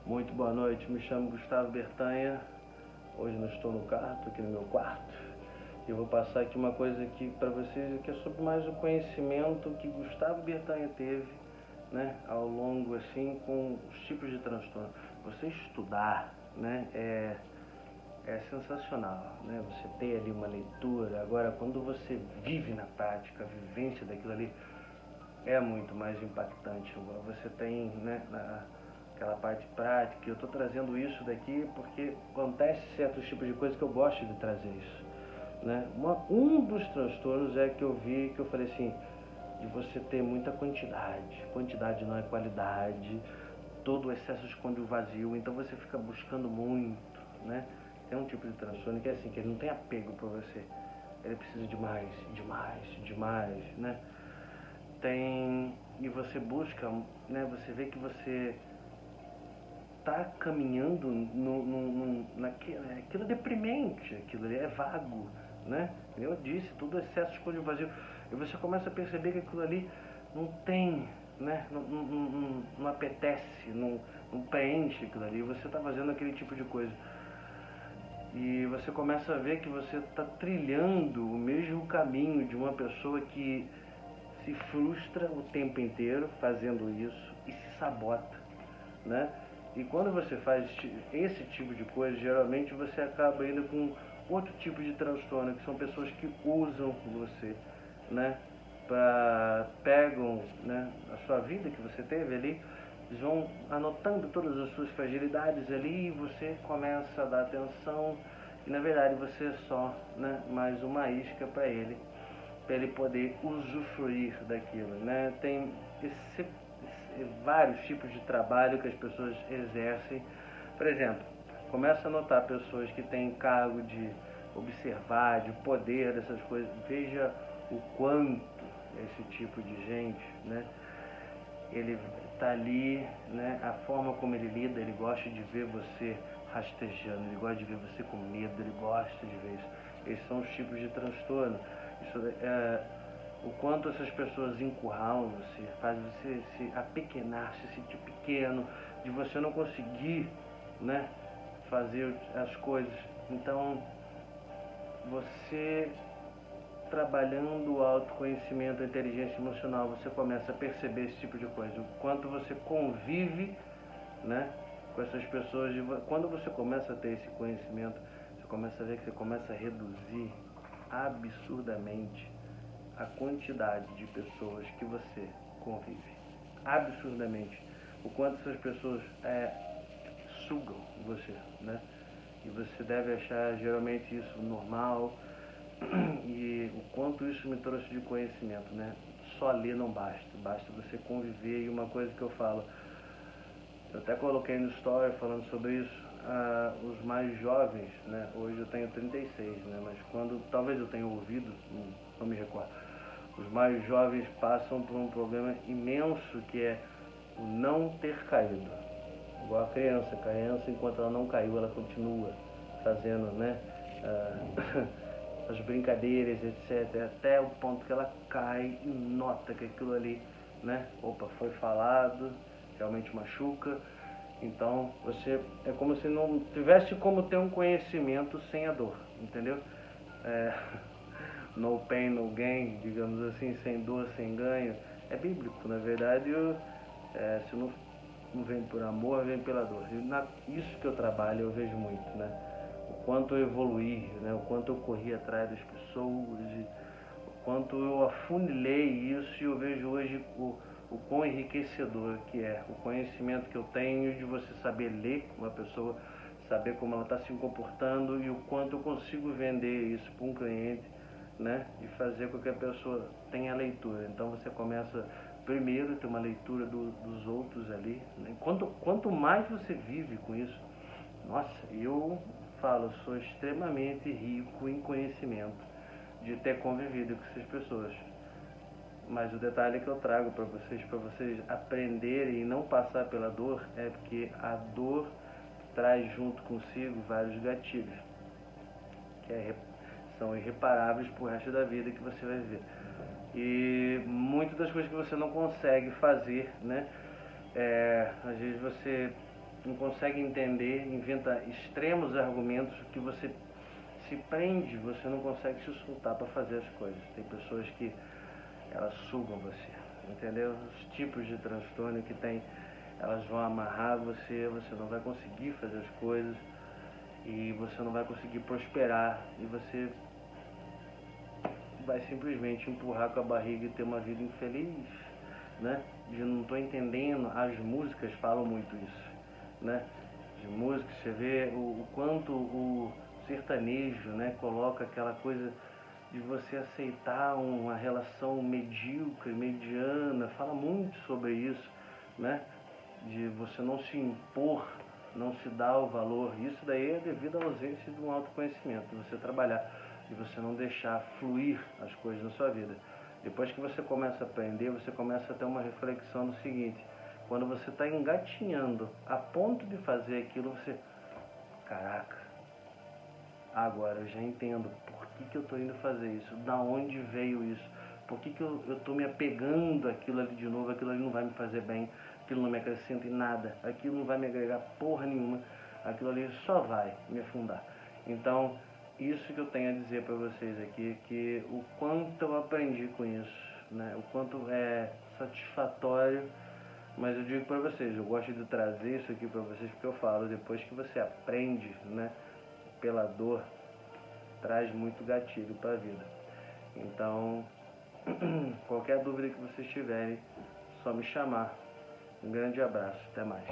Muito boa noite, me chamo Gustavo Bertanha. Hoje não estou no carro, estou aqui no meu quarto. E eu vou passar aqui uma coisa aqui para vocês, que é sobre mais o conhecimento que Gustavo Bertanha teve, né, ao longo assim, com os tipos de transtorno. Você estudar, né, é sensacional, né? Você ter ali uma leitura. Agora, quando você vive na prática, a vivência daquilo ali é muito mais impactante. Você tem, né, aquela parte prática. Eu estou trazendo isso daqui porque acontece certos tipos de coisas que eu gosto de trazer isso, né? Um dos transtornos é que eu vi, que eu falei assim, de você ter muita quantidade. Quantidade não é qualidade. Todo o excesso esconde o vazio. Então você fica buscando muito, né? Tem um tipo de transtorno que é assim, que ele não tem apego por você. Ele precisa de mais, demais, demais, né? E você busca, né? Você vê que você está caminhando aquilo é deprimente, aquilo ali é vago, né? Eu disse, tudo excesso esconde o vazio. E você começa a perceber que aquilo ali não tem, né? Não apetece, não preenche aquilo ali. Você está fazendo aquele tipo de coisa. E você começa a ver que você está trilhando o mesmo caminho de uma pessoa que se frustra o tempo inteiro fazendo isso e se sabota, né? E quando você faz esse tipo de coisa, geralmente você acaba indo com outro tipo de transtorno, que são pessoas que usam você, né? Pegam, né, a sua vida que você teve ali, eles vão anotando todas as suas fragilidades ali e você começa a dar atenção e na verdade você é só, né, mais uma isca para ele poder usufruir daquilo, né? Tem vários tipos de trabalho que as pessoas exercem. Por exemplo, começa a notar pessoas que têm cargo de observar, de poder dessas coisas. Veja o quanto esse tipo de gente, né? Ele está ali, né? A forma como ele lida, ele gosta de ver você rastejando, ele gosta de ver você com medo, ele gosta de ver isso. Esses são os tipos de transtorno. O quanto essas pessoas encurralam você, faz você se apequenar, se sentir pequeno, de você não conseguir, né, fazer as coisas. Então, você trabalhando o autoconhecimento, a inteligência emocional, você começa a perceber esse tipo de coisa. O quanto você convive, né, com essas pessoas. Quando você começa a ter esse conhecimento, você começa a ver que você começa a reduzir absurdamente a quantidade de pessoas que você convive. Absurdamente. O quanto essas pessoas sugam você, né? E você deve achar geralmente isso normal. E o quanto isso me trouxe de conhecimento, né? Só ler não basta, basta você conviver. E uma coisa que eu falo, eu até coloquei no story falando sobre isso, os mais jovens, né? Hoje eu tenho 36, né? Mas quando, talvez eu tenha ouvido, não me recordo, os mais jovens passam por um problema imenso que é o não ter caído. Igual a criança enquanto ela não caiu, ela continua fazendo, né? As brincadeiras, etc. Até o ponto que ela cai e nota que aquilo ali, né? Opa, foi falado, realmente machuca. Então, é como se não tivesse como ter um conhecimento sem a dor, entendeu? É, no pain, no gain, digamos assim, sem dor, sem ganho. É bíblico, na verdade. Se não vem por amor, vem pela dor. Isso que eu trabalho, eu vejo muito, né? O quanto eu evoluí, né? O quanto eu corri atrás das pessoas, o quanto eu afunilei isso, e eu vejo hoje o quão enriquecedor que é o conhecimento que eu tenho de você saber ler uma pessoa, saber como ela está se comportando e o quanto eu consigo vender isso para um cliente, né? E fazer com que a pessoa tenha leitura. Então você começa primeiro a ter uma leitura dos outros ali, né? Quanto mais você vive com isso, nossa, eu falo, sou extremamente rico em conhecimento de ter convivido com essas pessoas. Mas o detalhe que eu trago para vocês aprenderem e não passar pela dor, é porque a dor traz junto consigo vários gatilhos, são irreparáveis pro resto da vida que você vai viver. E muitas das coisas que você não consegue fazer, né? Às vezes você não consegue entender, inventa extremos argumentos que você se prende, você não consegue se soltar para fazer as coisas. Tem pessoas que elas sugam você, entendeu? Os tipos de transtorno que tem, elas vão amarrar você, você não vai conseguir fazer as coisas e você não vai conseguir prosperar e você vai simplesmente empurrar com a barriga e ter uma vida infeliz, né? De não estou entendendo, as músicas falam muito isso, né? De música, você vê o quanto o sertanejo, né, coloca aquela coisa de você aceitar uma relação medíocre, mediana, fala muito sobre isso, né? De você não se impor, não se dar o valor. Isso daí é devido à ausência de um autoconhecimento, de você trabalhar, de você não deixar fluir as coisas na sua vida. Depois que você começa a aprender, você começa a ter uma reflexão no seguinte: quando você está engatinhando a ponto de fazer aquilo, você, caraca, agora eu já entendo por que eu estou indo fazer isso, da onde veio isso, por que eu estou me apegando àquilo ali de novo, aquilo ali não vai me fazer bem, aquilo não me acrescenta em nada, aquilo não vai me agregar porra nenhuma, aquilo ali só vai me afundar. Então, isso que eu tenho a dizer para vocês aqui, que o quanto eu aprendi com isso, né? O quanto é satisfatório, mas eu digo para vocês, eu gosto de trazer isso aqui para vocês porque eu falo, depois que você aprende, né, pela dor, traz muito gatilho para a vida. Então, qualquer dúvida que vocês tiverem, só me chamar. Um grande abraço, até mais.